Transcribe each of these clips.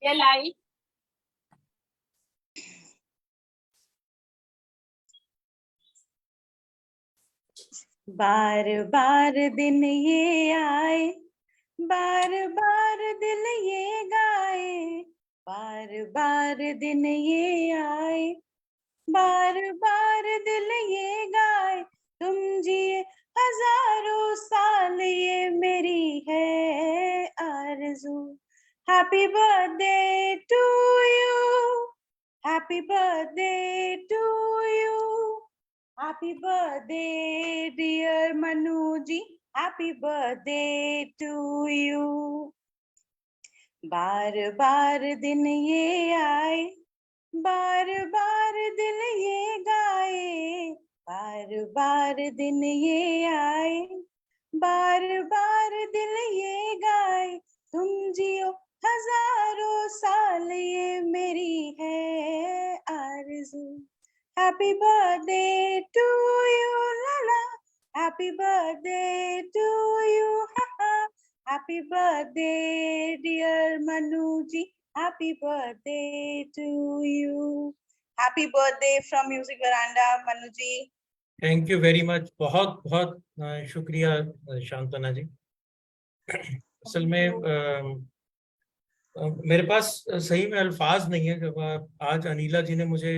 या लाइव। बार बार दिन ये आए, बार बार दिल ये गाए, बार बार दिन ये आए, बार बार दिल ये गाए, तुम जिए हजारों साल ये मेरी है आरज़ू। Happy birthday to you, happy birthday to you, happy birthday dear Manu ji, happy birthday to you. बार बार दिन ये आए, बार बार दिल ये गाए, बार बार दिन ये आए, बार बार दिल ये गाए, तुम जियो हजारों साल ये मेरी है आरज़ू। हैप्पी बर्थडे टू यू लाला, happy birthday to you, happy birthday dear Manu ji, happy birthday to you. Happy birthday from Music Veranda Manu ji. Thank you very much, बहुत बहुत शुक्रिया शांतना जी। असल में मेरे पास सही में अल्फाज नहीं है। जब आज अनिला जी ने मुझे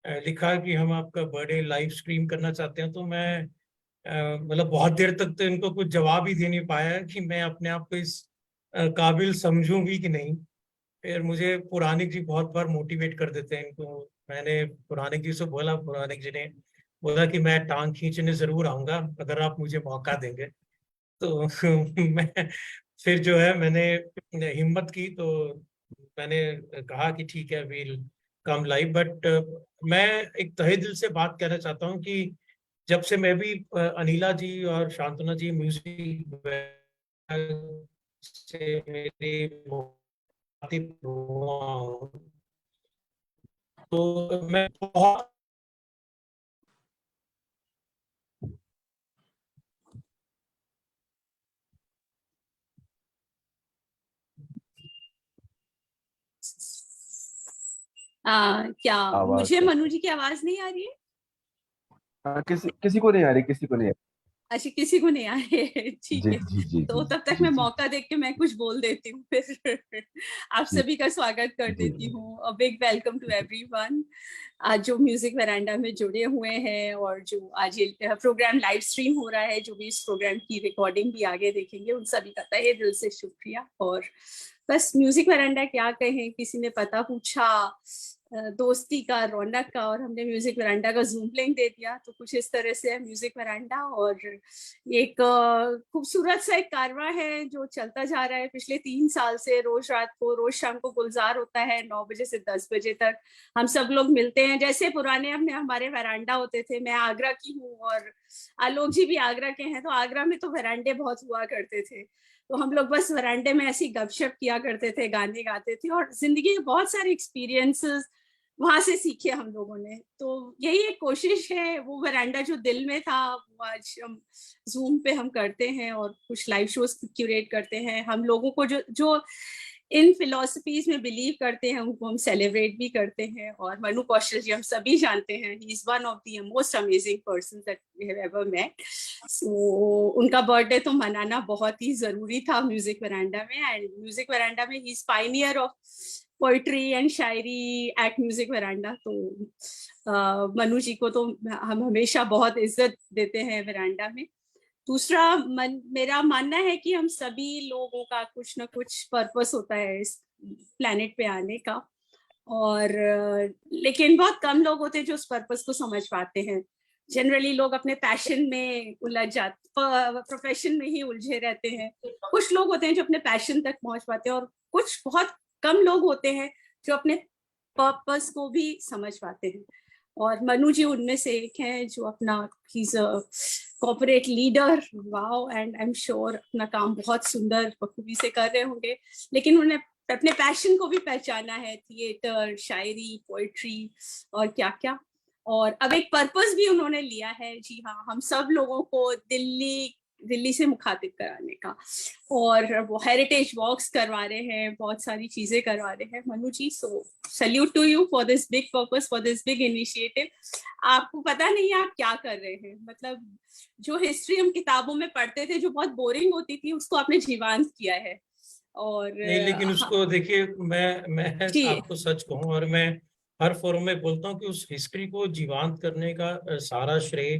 लिखा कि हम आपका बर्थडे लाइव स्ट्रीम करना चाहते हैं, तो मैं मतलब बहुत देर तक तो इनको कुछ जवाब ही दे नहीं पाया कि मैं अपने आप को इस काबिल समझूं भी कि नहीं। फिर मुझे पुरानिक जी बहुत बार मोटिवेट कर देते हैं इनको। मैंने पुरानिक जी से बोला, पुरानिक जी ने बोला कि मैं टांग खींचने जरूर आऊंगा अगर आप मुझे मौका देंगे। तो मैं फिर जो है मैंने हिम्मत की, तो मैंने कहा कि ठीक है, विल कम लाइव। बट मैं एक तहे दिल से बात कहना चाहता हूँ कि जब से मैं भी अनिला जी और शांतना जी म्यूजिक से मेरी मुखातिब हुआ हूं, तो मैं बहुत क्या आवाज मुझे मनु जी की आवाज नहीं आ रही है? किसी को नहीं आ रही, किसी को नहीं आ अच्छा, किसी को नहीं आ रही है, ठीक रही। है। जी जी जी तो जी तब तक जी मैं जी मौका देख के मैं कुछ बोल देती हूँ फिर आप जी सभी का स्वागत कर जी देती हूँ। A big welcome to everyone. आज जो म्यूजिक वरांडा में जुड़े हुए हैं और जो आज ये प्रोग्राम लाइव स्ट्रीम हो रहा है, जो भी इस प्रोग्राम की रिकॉर्डिंग भी आगे देखेंगे, उन सभी का तहे दिल से शुक्रिया। और बस म्यूजिक वरांडा क्या कहें, किसी ने पता पूछा दोस्ती का, रौनक का, और हमने म्यूजिक वरांडा का जूम लिंक दे दिया। तो कुछ इस तरह से है म्यूजिक वरांडा। और एक खूबसूरत सा एक कारवा है जो चलता जा रहा है पिछले 3 साल से। रोज रात को, रोज शाम को गुलजार होता है 9 बजे से 10 बजे तक। हम सब लोग मिलते हैं, जैसे पुराने अपने हमारे वरांडा होते थे। मैं आगरा की हूँ और आलोक जी भी आगरा के हैं, तो आगरा में तो वरांडे बहुत हुआ करते थे। तो हम लोग बस वरांडे में ऐसी गपशप किया करते थे, गाने गाते थे, और जिंदगी के बहुत सारे एक्सपीरियंसेस वहां से सीखे हम लोगों ने। तो यही एक कोशिश है, वो वरांडा जो दिल में था वो आज हम जूम पे हम करते हैं और कुछ लाइव शोज क्यूरेट करते हैं। हम लोगों को जो जो इन फिलोसफीज में बिलीव करते हैं उनको हम सेलिब्रेट भी करते हैं। और मनु कौशल जी हम सभी जानते हैं, he is one of the most amazing person that we have ever met. So उनका बर्थडे तो मनाना बहुत ही जरूरी था म्यूजिक वरांडा में। एंड म्यूजिक वरांडा में he is pioneer of poetry and shayari at Music Veranda. तो मनु जी को तो हम हमेशा बहुत इज्जत देते हैं वरांडा में। दूसरा मेरा मानना है कि हम सभी लोगों का कुछ ना कुछ पर्पस होता है इस प्लेनेट पे आने का। और लेकिन बहुत कम लोग होते हैं जो उस पर्पस को समझ पाते हैं। जनरली लोग अपने पैशन में उलझ जाते, प्रोफेशन में ही उलझे रहते हैं। कुछ लोग होते हैं जो अपने पैशन तक पहुंच पाते हैं, और कुछ बहुत कम लोग होते हैं जो अपने पर्पस को भी समझ पाते हैं। और मनु जी उनमें से एक हैं जो अपना, he is a corporate leader, wow, and I am sure अपना काम बहुत सुंदर बखूबी से कर रहे होंगे। लेकिन उन्हें अपने पैशन को भी पहचाना है, थिएटर, शायरी, पोएट्री और क्या क्या। और अब एक पर्पस भी उन्होंने लिया है। जी हाँ, हम सब लोगों को दिल्ली दिल्ली से मुखातिब कराने का, और वो हेरिटेज वॉक्स करवा रहे हैं, बहुत सारी चीजें करवा रहे हैं Manu ji. So salute to you for this big purpose, for this big initiative. आपको पता नहीं है आप क्या कर रहे हैं, मतलब जो हिस्ट्री हम किताबों में पढ़ते थे जो बहुत बोरिंग होती थी, उसको आपने जीवंत किया है। और नहीं, लेकिन उसको देखिए, मैं जी आपको सच कहूं, और मैं हर फोरम में बोलता हूँ कि उस हिस्ट्री को जीवांत करने का सारा श्रेय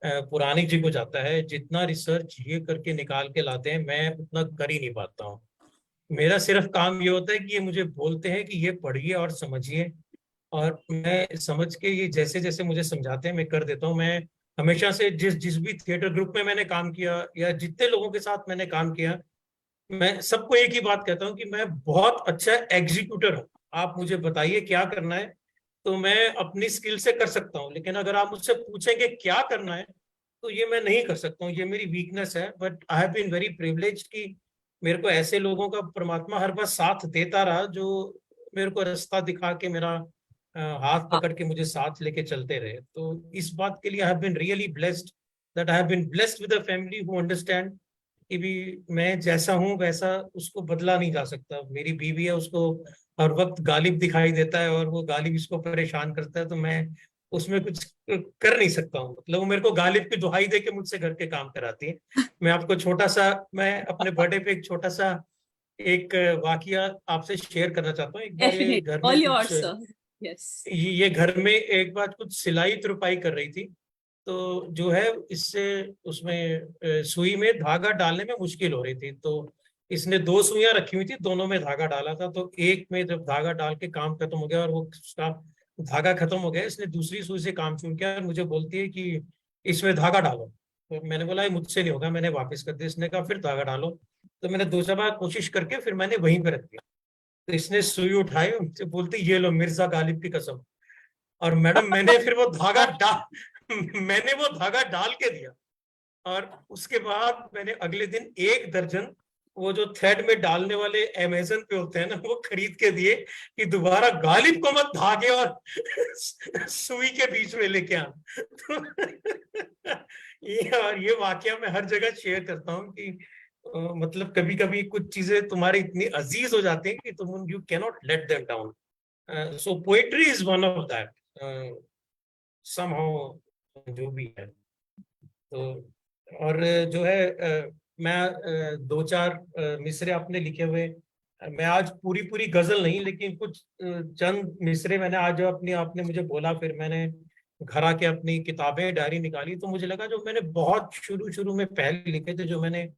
पुरानी जी को जाता है। जितना रिसर्च ये करके निकाल के लाते हैं, मैं उतना कर ही नहीं पाता हूँ। मेरा सिर्फ काम ये होता है कि ये मुझे बोलते हैं कि ये पढ़िए और समझिए, और मैं समझ के ये जैसे जैसे मुझे समझाते हैं मैं कर देता हूँ। मैं हमेशा से जिस जिस भी थिएटर ग्रुप में मैंने काम किया या जितने लोगों के साथ मैंने काम किया, मैं सबको एक ही बात कहता हूँ कि मैं बहुत अच्छा एग्जीक्यूटर हूँ। आप मुझे बताइए क्या करना है, तो मैं अपनी स्किल से कर सकता हूँ, लेकिन अगर आप मुझसे पूछेंगे क्या करना है, तो ये मैं नहीं कर सकता हूँ। ये मेरी वीकनेस है। But I have been very privileged कि मेरे को ऐसे लोगों का परमात्मा हर बार साथ देता रहा, जो मेरे को रास्ता दिखा के मेरा हाथ पकड़ के मुझे साथ लेके चलते रहे। तो इस बात के लिए I have been really blessed, that I have been blessed with a family who understand कि भी मैं जैसा हूँ वैसा उसको बदला नहीं जा सकता। मेरी बीवी है, उसको हर वक्त गालिब दिखाई देता है और वो गालिब इसको परेशान करता है, तो मैं उसमें कुछ कर नहीं सकता हूँ। मतलब वो मेरे को गालिब की दुहाई दे के मुझसे घर के काम कराती है। मैं आपको छोटा सा, मैं अपने बर्थडे पे एक छोटा सा एक वाकया आपसे शेयर करना चाहता हूँ। एक बार ये डेफिनेटली, घर में ऑल कुछ, योर्स सर। यस। ये घर में एक बार कुछ सिलाई तुरपाई कर रही थी, तो जो है इससे उसमें सुई में धागा डालने में मुश्किल हो रही थी। तो इसने दो सुइयां रखी हुई थी, दोनों में धागा डाला था। तो एक में जब धागा डाल के काम खत्म हो गया और वो उसका धागा खत्म हो गया, इसने दूसरी सुई से काम शुरू किया और मुझे बोलती है कि इसमें धागा डालो। तो मैंने बोला ये मुझसे नहीं होगा, मैंने वापस कर दिया। इसने कहा फिर धागा डालो। तो मैंने दो चार बार कोशिश करके फिर मैंने वहीं पर रख दिया। तो इसने सुई उठाई, उनसे बोलती ये लो मिर्जा गालिब की कसम। और मैडम मैंने फिर वो धागा डाल मैंने वो धागा डाल के दिया, और उसके बाद मैंने अगले दिन 1 दर्जन वो जो थ्रेड में डालने वाले अमेजन पे होते हैं ना, वो खरीद के दिए कि दोबारा गालिब को मत धागे और सुई के बीच में लेके आना। तो ये वाकया मैं हर जगह शेयर करता हूँ कि मतलब कभी कभी कुछ चीजें तुम्हारी इतनी अजीज हो जाती हैं कि तुम you cannot let them down. So poetry is one of that somehow, जो भी है। तो और जो है मैं दो चार मिसरे आपने लिखे हुए, मैं आज पूरी पूरी गजल नहीं, लेकिन कुछ चंद मिसरे मैंने आज जो अपनी आपने मुझे बोला, फिर मैंने घर आके अपनी किताबें डायरी निकाली, तो मुझे लगा जो मैंने बहुत शुरू शुरू में पहले लिखे थे, जो मैंने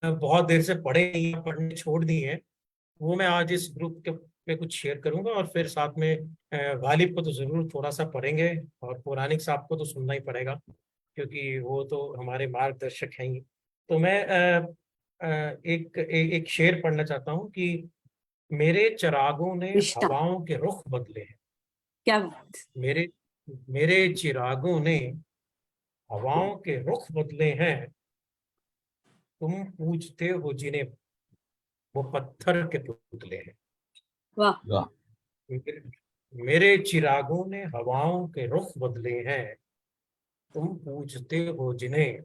बहुत देर से पढ़े नहीं, पढ़ने छोड़ दिए हैं, वो मैं आज इस ग्रुप के पे कुछ शेयर करूंगा। और फिर साथ में गालिब को तो जरूर थोड़ा सा पढ़ेंगे, और पौराणिक साहब को तो सुनना ही पड़ेगा क्योंकि वो तो हमारे मार्गदर्शक हैं ही। तो मैं एक शेर पढ़ना चाहता हूँ कि मेरे चिरागों ने निष्ठा। हवाओं के रुख बदले हैं। क्या बात। मेरे मेरे चिरागों ने हवाओं के रुख बदले हैं, तुम पूछते हो जिन्हें वो पत्थर के पुतले हैं। वाह। वाह। मेरे चिरागों ने हवाओं के रुख बदले हैं, तुम पूछते हो जिन्हें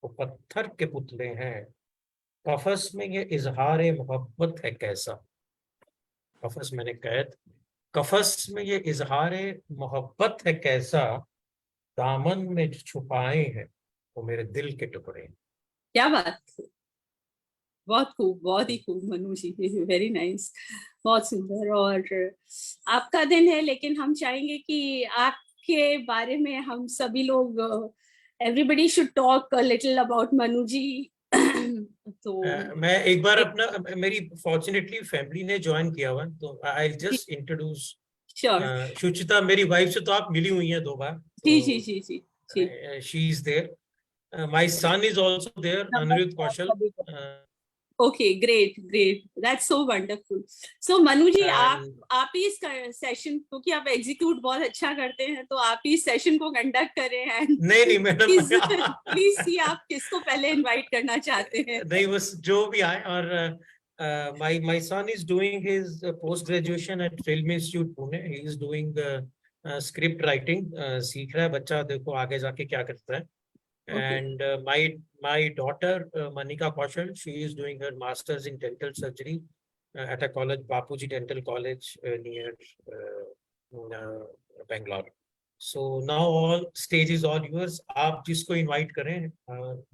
वो पत्थर के पुतले हैं। कफस में ये इजहार मोहब्बत है कैसा, कफस मैंने कैद, कफस में ये इजहार मोहब्बत है कैसा, दामन में जो छुपाए हैं वो मेरे दिल के टुकड़े हैं। क्या बात। बहुत खूब, बहुत ही खूब मनु जी, वेरी नाइस, बहुत सुंदर। और आपका दिन है, लेकिन हम चाहेंगे कि आपके बारे में हम सभी लोग, everybody should talk a little about Manu ji. तो मैं एक बार अपना, मेरी फॉर्चुनेटली फैमिली ने ज्वाइन किया हुआ है, तो आई जस्ट इंट्रोड्यूस श्योर। सुचिता, मेरी वाइफ से तो आप मिली हुई हैं 2 बार, जी जी तो जी जी जी। She is there, my son is also there, Aniruddh Kaushal, okay, great great, that's so wonderful. So Manu ji, and आप ही इस सेशन, क्योंकि आप एग्जीक्यूट बहुत अच्छा करते हैं, तो आप ही इस सेशन को कंडक्ट करें। एंड नहीं मैडम प्लीज प्लीज सी आप किसको पहले इनवाइट करना चाहते हैं। नहीं, बस जो भी आए। और my son is doing his post graduation at Film Institute Pune. He is doing script writing, सीख रहा है बच्चा, देखो आगे जाके क्या करता है। Okay. And my daughter Manika Kaushal, she is doing her master's in dental surgery at a college, Bapuji Dental College near Bangalore. So now all stage is all yours. आप जिसको invite करें,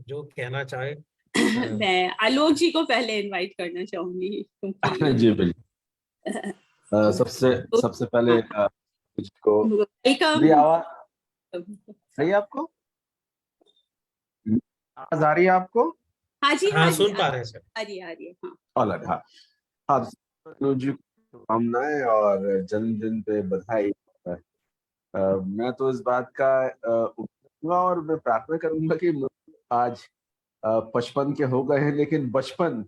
जो कहना चाहे. मैं आलोक जी को पहले इनवाइट करना चाहूंगी क्योंकि जी बिल्कुल। सबसे पहले मुझको मेरी आवाज सही है आपको? आवाज आ रही है आपको? हाँ जी, हाँ, सुन पा रहे हैं सर। आ रही है, हाँ। अलग, हाँ हाँ। अनुज जी को शुभकामनाएं और जन्मदिन पे बधाई। मैं तो इस बात का उपयुक्त और मैं प्रार्थना करूंगा कि आज 55 के हो गए हैं, लेकिन बचपन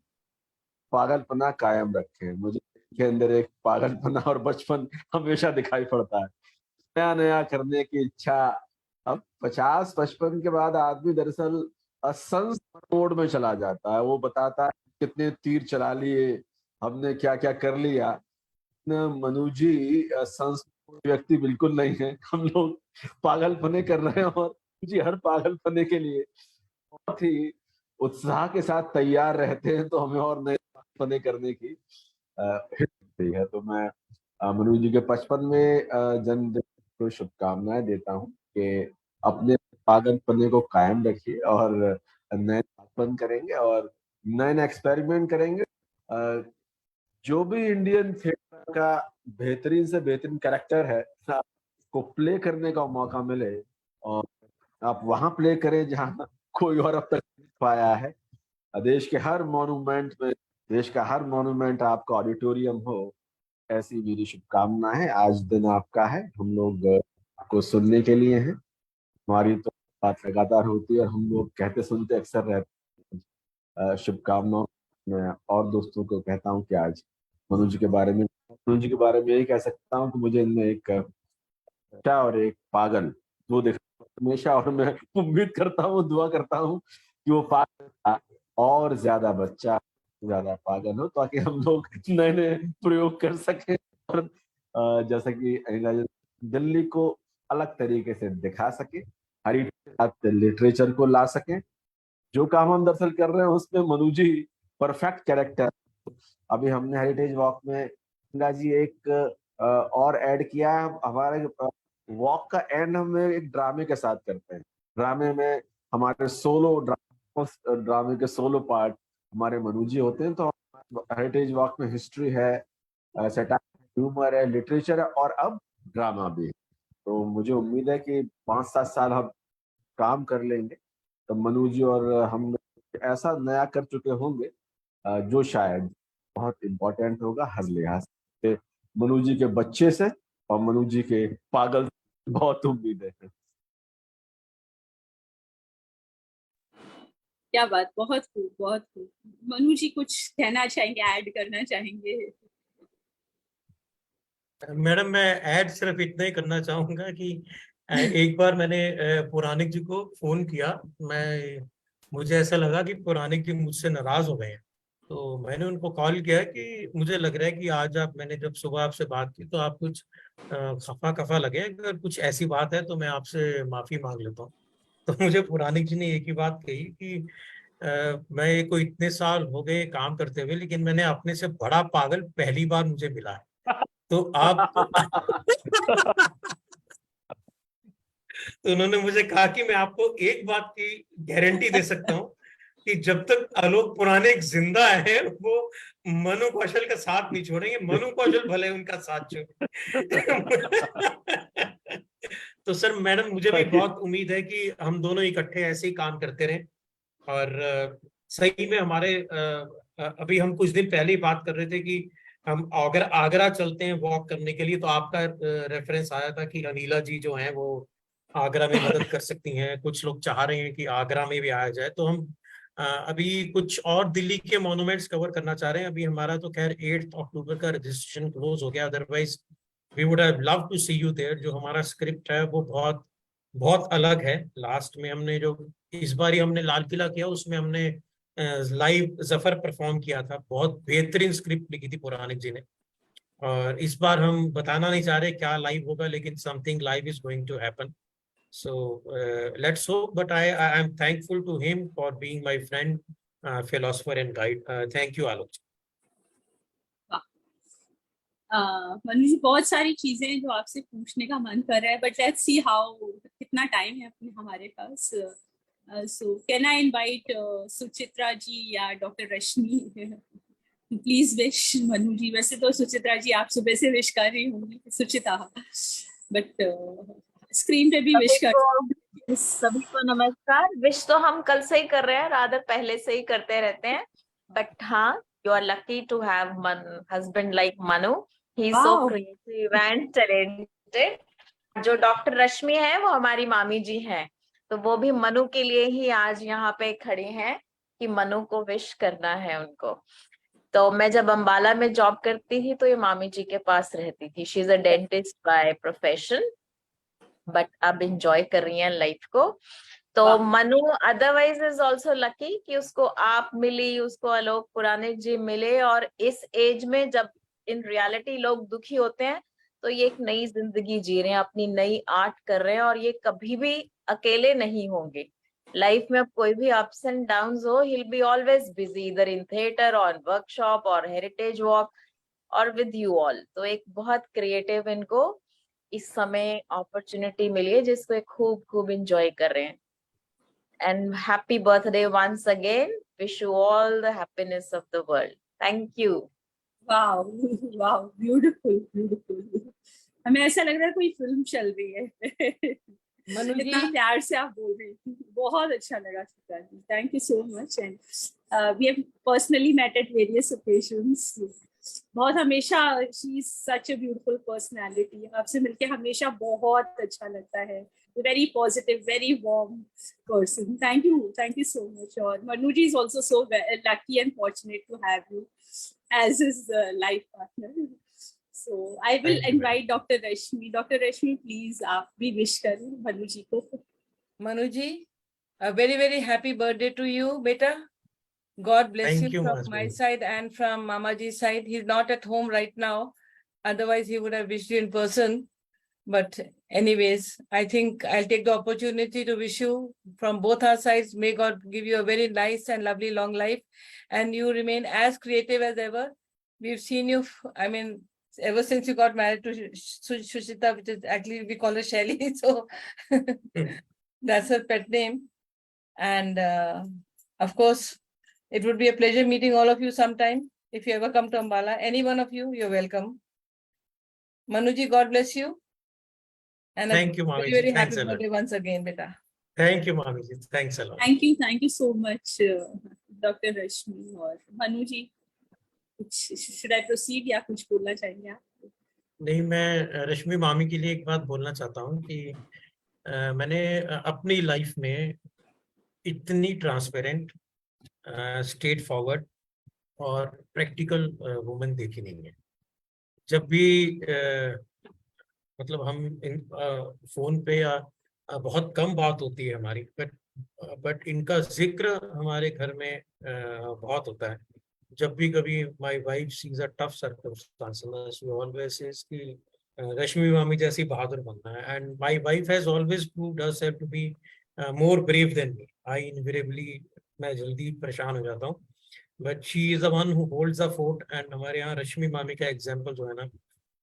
पागलपना कायम रखे। मुझे के अंदर एक पागलपना और बचपन हमेशा दिखाई पड़ता है, नया नया करने की इच्छा। अब 50-55 के बाद आदमी दरअसल असंस मोड में चला जाता है। वो बताता है कितने तीर चला लिए, हमने क्या क्या कर लिया। मनु जी संस व्यक्ति बिल्कुल नहीं है। हम लोग पागलपने कर रहे हैं और जी हर पागलपने के लिए बहुत ही उत्साह के साथ तैयार रहते हैं, तो हमें और नए पागलपने करने की हिम्मत है। तो मैं मनु जी के 55वें जन्मदिन को शुभकामनाएं देता हूँ कि अपने पागलपने को कायम रखिए और नए पागलपन करेंगे और नए नए एक्सपेरिमेंट करेंगे। जो भी इंडियन थिएटर का बेहतरीन से बेहतरीन कैरेक्टर है, आपको प्ले करने का मौका मिले और आप वहां प्ले करें जहां कोई और अब तक नहीं पाया है। देश के हर मॉन्यूमेंट में, देश का हर मॉन्यूमेंट आपका ऑडिटोरियम हो, ऐसी मेरी शुभकामना है। आज दिन आपका है, हम लोग आपको सुनने के लिए हैं। हमारी तो बात लगातार होती है और हम लोग कहते सुनते अक्सर रहते हैं। शुभकामनाओं मैं और दोस्तों को कहता हूँ कि आज मनुज के बारे में यही कह सकता हूँ कि मुझे इनमें एक बच्चा और एक पागल दो देखा हमेशा, और मैं उम्मीद करता हूँ, दुआ करता हूँ कि वो पागल और ज्यादा बच्चा, ज्यादा पागल हो, ताकि हम लोग नए नए प्रयोग कर सकें और जैसा कि दिल्ली को अलग तरीके से दिखा सके, हरी लिटरेचर को ला सके। जो काम हम दरअसल कर रहे हैं उसमें मनु जी परफेक्ट कैरेक्टर। अभी हमने हेरिटेज वॉक में गंगा जी एक और ऐड किया है। हमारे वॉक का एंड हम एक ड्रामे के साथ करते हैं। ड्रामे में हमारे ड्रामे के सोलो पार्ट हमारे मनु जी होते हैं। तो हेरिटेज वॉक में हिस्ट्री है, ह्यूमर है, लिटरेचर है और अब ड्रामा भी। तो मुझे उम्मीद है कि 5-7 साल हम काम कर लेंगे तो मनु जी और हम ऐसा नया कर चुके होंगे जो शायद बहुत इम्पोर्टेंट होगा हर लिहाज से। मनु जी के बच्चे से और मनु जी के पागल बहुत उम्मीद है। क्या बात, बहुत खूब, बहुत खूब। मनु जी कुछ कहना चाहेंगे, ऐड करना चाहेंगे? मैडम मैं ऐड सिर्फ इतना ही करना चाहूंगा कि एक बार मैंने पुराणिक जी को फोन किया। मुझे ऐसा लगा कि पुराणिक जी मुझसे नाराज हो गए हैं, तो मैंने उनको कॉल किया कि मुझे लग रहा है कि आज मैंने जब सुबह आपसे बात की तो आप कुछ खफा खफा लगे। अगर कुछ ऐसी बात है तो मैं आपसे माफी मांग लेता हूँ। तो मुझे पुराणिक जी ने एक ही बात कही कि मैं को इतने साल हो गए काम करते हुए, लेकिन मैंने अपने से बड़ा पागल पहली बार मुझे मिला है। तो आप तो उन्होंने मुझे कहा कि मैं आपको एक बात की गारंटी दे सकता हूँ कि जब तक आलोक पुराणिक जिंदा है वो मनु कौशल का साथ नहीं छोड़ेंगे। मनु कौशल भले उनका साथ छोड़े। तो सर मैडम मुझे भी बहुत उम्मीद है कि हम दोनों इकट्ठे ऐसे ही काम करते रहें। और सही में हमारे अभी हम कुछ दिन पहले ही बात कर रहे थे कि हम अगर आगरा चलते हैं वॉक करने के लिए, तो आपका रेफरेंस आया था कि अनिला जी जो हैं वो आगरा में मदद कर सकती हैं। कुछ लोग चाह रहे हैं कि आगरा में भी आया जाए। तो हम अभी कुछ और दिल्ली के मॉन्यूमेंट्स कवर करना चाह रहे हैं। अभी हमारा तो खैर 8 अक्टूबर का रजिस्ट्रेशन क्लोज हो गया, otherwise we would have love to see you there. जो हमारा स्क्रिप्ट है वो बहुत बहुत अलग है। लास्ट में हमने जो इस बार हमने लाल किला किया उसमें हमने लाइव जफर परफॉर्म किया था। बहुत बेहतरीन स्क्रिप्ट लिखी थी पुराणिक जी ने। और इस बार हम बताना नहीं चाह रहे क्या लाइव होगा, लेकिन something live is going to happen. So let's hope. But I am thankful to him for being my friend, philosopher and guide. Thank you, Alok. Manu ji, बहुत सारी चीजें हैं जो आपसे पूछने का मन कर रहा है, बट लेट्स सी हाउ कितना टाइम है अपने हमारे पास. So can I invite Suchitra ji या doctor Rashmi, please wish Manu ji. वैसे तो सुचित्रा जी आप सुबह से विश कर रही होंगी सुचिता, बट स्क्रीन पे भी विश कर. सभी को नमस्कार. विश तो हम कल से ही कर रहे हैं, रादर पहले से ही करते रहते हैं. बट हाँ, you are lucky to have husband like Manu. He is so creative and talented. जो डॉक्टर रश्मि है वो हमारी मामी जी हैं, तो वो भी मनु के लिए ही आज यहाँ पे खड़ी हैं कि मनु को विश करना है उनको. तो मैं जब अंबाला में जॉब करती थी तो ये मामी जी के पास रहती थी. She is a dentist by profession, but अब एंजॉय कर रही हैं लाइफ को. तो Manu otherwise is also lucky कि उसको आप मिली, उसको आलोक पुराणिक जी मिले. और इस एज में जब इन रियलिटी लोग दुखी होते हैं तो ये एक नई जिंदगी जी रहे हैं, अपनी नई आर्ट कर रहे हैं, और ये कभी भी अकेले नहीं होंगे. लाइफ में अब कोई भी अप्स एंड डाउन्स हो, he will be always busy, इधर इन थिएटर और वर्कशॉप और हेरिटेज वॉक और विद यू ऑल. तो एक बहुत क्रिएटिव इनको इस समय अपॉर्चुनिटी मिली है जिसको खूब खूब एंजॉय कर रहे हैं. And happy birthday once again. Wish you all the happiness of the world. Thank you. Wow wow, beautiful beautiful. हमें ऐसा लग रहा है कोई फिल्म चल रही है. मनु जी, इतना प्यार से आप बोल रही थी, बहुत अच्छा लगा. Thank you so much. And we have personally met at various occasions. बहुत हमेशा she is such a beautiful personality. आपसे मिलके हमेशा बहुत अच्छा लगता है. Very positive, very warm person. Thank you so much. और Manu ji is also so lucky and fortunate to have you as his life partner. So I will invite Dr. Rashmi. Dr. Rashmi, please आप भी wish करें मनु जी को. मनु जी, a very very happy birthday to you, beta. God bless Thank you, from Masmi. my side and from Mama ji's side. He's not at home right now. Otherwise, he would have wished you in person. But anyways, I think I'll take the opportunity to wish you from both our sides. May God give you a very nice and lovely long life, and you remain as creative as ever. We've seen you, I mean, ever since you got married to Suchita, which is actually we call her Shelly. So that's her pet name. And of course, it would be a pleasure meeting all of you sometime. If you ever come to Ambala, any one of you, you're welcome. Manuji, God bless you. And Thank you, Mami. very, very Thanks happy a lot. birthday once again, beta. Thank you, Mami. Thanks a lot. Thank you so much, Dr. Rashmi. और मनु जी, should I proceed या कुछ बोलना चाहेंगे आप? नहीं, मैं रश्मि मामी के लिए एक बात बोलना चाहता हूँ कि मैंने अपनी लाइफ में इतनी ट्रांसपेरेंट, स्ट्रेट फॉरवर्ड और प्रैक्टिकल वुमन देखी नहीं है. जब भी मतलब हम फोन पे या बहुत कम बात होती है हमारी, बट इनका जिक्र हमारे घर में बहुत होता है. जब भी कभी my wife sees a tough circumstances, she always says कि रश्मि मामी जैसी बहादुर बनना है. And my wife has always proved herself to be more brave than me. I invariably, मैं जल्दी परेशान हो जाता हूँ, but she is the one who holds the fort. And हमारे यहाँ रश्मि मामी का एग्जांपल जो है ना,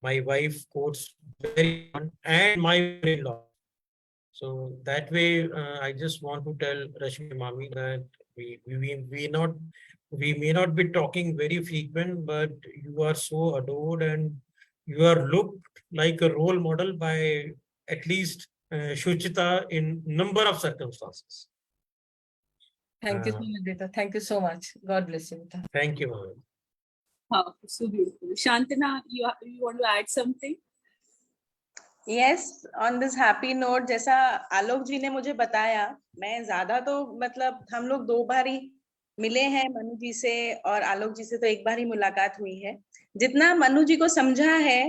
my wife quotes very and my in-law. So that way, I just want to tell Rashmi Mami that we may not be talking very frequent, but you are so adored and you are looked like a role model by at least Suchita in number of circumstances. Thank you so much, beta. Thank you so much. God bless you, beta. Thank you, Mami. Oh, so beautiful. Shantana, you want to add something? Yes, on this happy note, जैसा आलोक जी ने मुझे बताया, मैं ज्यादा तो मतलब हम लोग 2 बार ही मिले हैं मनु जी से, और आलोक जी से तो 1 बार ही मुलाकात हुई है. जितना मनु जी को समझा है,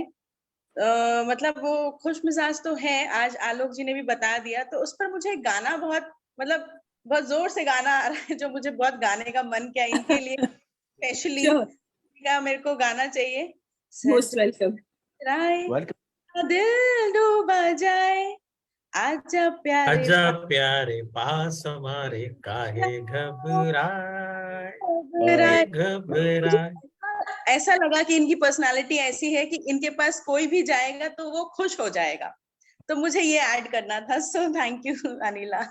मतलब वो खुश मिजाज तो है, आज आलोक जी ने भी बता दिया. तो उस पर मुझे गाना बहुत जोर से गाना आ रहा है, जो मुझे बहुत गाने का मन किया. इनके लिए स्पेशली क्या मेरे को गाना चाहिए. Most welcome. दिल डूबा जाए आजा प्यारे आजा प्यारे पास हमारे, काहे घबराए घबराए। घबराए। ऐसा लगा कि इनकी पर्सनालिटी ऐसी है कि इनके पास कोई भी जाएगा तो वो खुश हो जाएगा, तो मुझे ये ऐड करना था। So thank you Anila,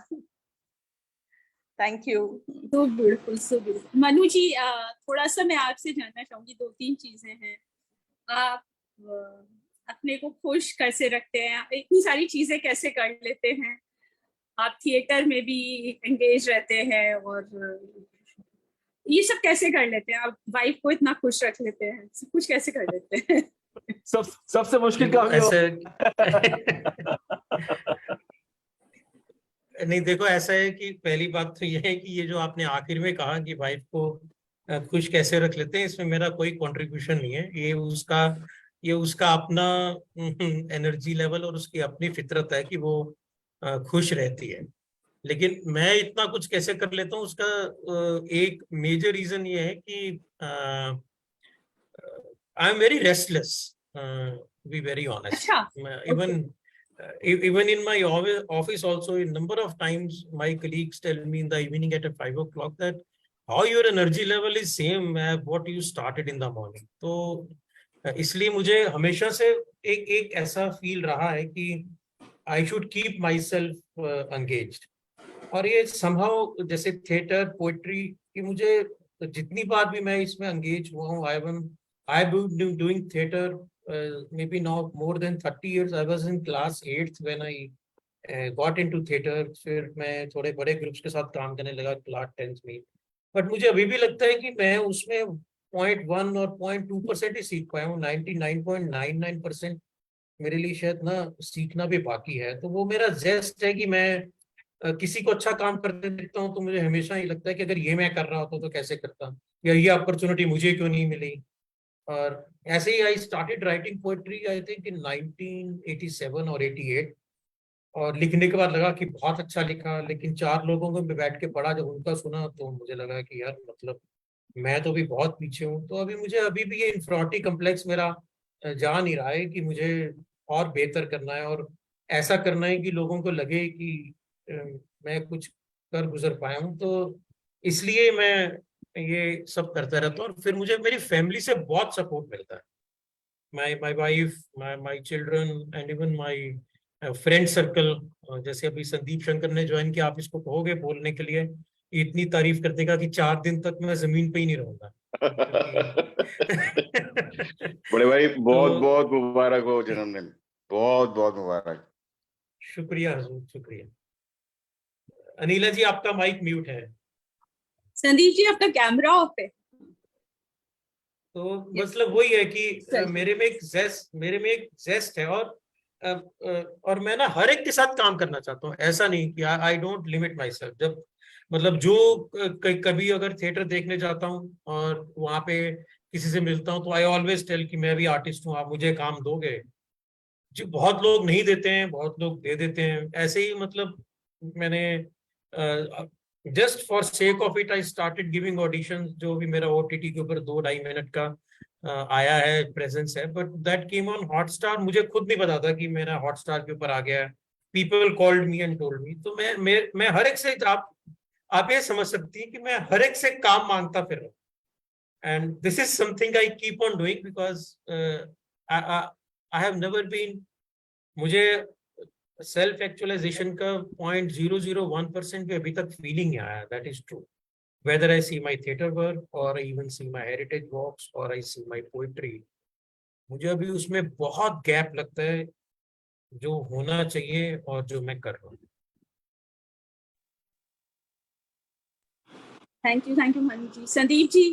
thank you. तो बिल्कुल सो बिल्कुल। मनु जी, थोड़ा सा मैं आपसे जानना चाहूंगी, 2-3 चीजें हैं। आप अपने को खुश कैसे रखते हैं, इतनी सारी चीजें कैसे कर लेते हैं? आप थिएटर में भी एंगेज रहते हैं और ये सब कैसे कर लेते हैं? आप वाइफ को इतना खुश रख लेते हैं, सब कुछ कैसे कर लेते हैं? सबसे मुश्किल काम ये ऐसे नहीं, देखो ऐसा है कि पहली बात तो यह है कि ये जो आपने आखिर में कहा कि वाइफ को खुश कैसे रख लेते हैं, इसमें मेरा कोई कंट्रीब्यूशन नहीं है। ये उसका अपना एनर्जी लेवल और उसकी अपनी फितरत है कि वो खुश रहती है। लेकिन मैं इतना कुछ कैसे कर लेता हूँ, उसका एक मेजर रीजन ये है कि I am very restless, be very honest. अच्छा, even even in my office also, a number of times my colleagues tell me in the evening at 5 o'clock that how your energy level is same as what you started in the morning. तो इसलिए मुझे हमेशा से एक एक ऐसा feel रहा है कि I should keep my self engaged. और ये समहाउ जैसे थिएटर पोएट्री की, मुझे जितनी बार भी मैं इसमें एंगेज हुआ हूँ, I been doing theatre maybe now more than 30 years. I was in class 8th when I got into theater. फिर मैं थोड़े बड़े ग्रुप्स के साथ काम करने लगा क्लास 10th में। बट मुझे अभी भी लगता है कि मैं उसमें 0.1 और 0.2% ही सीख पाया हूँ। 99.99% मेरे लिए शायद ना सीखना भी बाकी है। तो वो मेरा जेस्ट है कि मैं किसी को अच्छा काम करते देखता हूँ तो मुझे हमेशा ही लगता है कि अगर ये मैं कर रहा होता तो कैसे करता, या ये अपॉर्चुनिटी मुझे क्यों नहीं मिली। और ऐसे ही I started writing poetry I think in 1987 और 88। और लिखने के बाद लगा कि बहुत अच्छा लिखा, लेकिन 4 लोगों को मैं बैठ के पढ़ा, जब उनका सुना तो मुझे लगा कि यार मतलब मैं तो भी बहुत पीछे हूँ। तो अभी भी ये इंफिनिटी कॉम्प्लेक्स मेरा जा नहीं रहा है कि मुझे और बेहतर करना है और ऐसा करना है कि लोगों को लगे कि अ, मैं कुछ कर गुजर पाया हूँ। तो इसलिए मैं ये सब करता रहता हूँ। और फिर मुझे मेरी फैमिली से बहुत सपोर्ट मिलता है। my wife, my children and even my friend circle. जैसे अभी संदीप शंकर ने ज्वाइन किया, आप इसको कहोगे बोलने के लिए, इतनी तारीफ कर देगा कि 4 दिन तक मैं जमीन पे ही नहीं रहूंगा। बड़े भाई बहुत तो बहुत मुबारक हो जन्मदिन, बहुत बहुत मुबारक। शुक्रिया हजूर, शुक्रिया। अनिला जी आपका माइक म्यूट है। संदीप जी आपका कैमरा ऑफ है। तो मतलब वही है कि चलिए। मेरे में एक जेस्ट है। और मैं ना हर एक के साथ काम करना चाहता हूँ। ऐसा नहीं कि I don't limit my self. जब मतलब जो कभी अगर थिएटर देखने जाता हूँ और वहां पे किसी से मिलता हूँ तो आई ऑलवेज टेल कि मैं भी आर्टिस्ट हूँ, आप मुझे काम दोगे। जो बहुत लोग नहीं देते हैं, बहुत लोग दे देते हैं। ऐसे ही मतलब मैंने just for sake of it I started giving audition. जो भी मेरा ओटीटी के ऊपर 2-2.5 मिनट का आया है, प्रेजेंस है, but that came on Hotstar. मुझे खुद नहीं पता था कि मेरा हॉटस्टार के ऊपर आ गया है। People called me and told me. तो मैं हर एक से, आप ये समझ सकती हैं कि मैं हर एक से काम मांगता फिर रहा हूँ। And this is something I keep on doing because I have never been, मुझे सेल्फ एक्चुअलाइजेशन का 0.001% भी अभी तक फीलिंग नहीं आया। That is true, whether I see my theater work or I even see my heritage walks or I see my poetry। मुझे अभी उसमें बहुत गैप लगता है जो होना चाहिए और जो मैं कर रहा हूँ। थैंक यू मनु जी। संदीप जी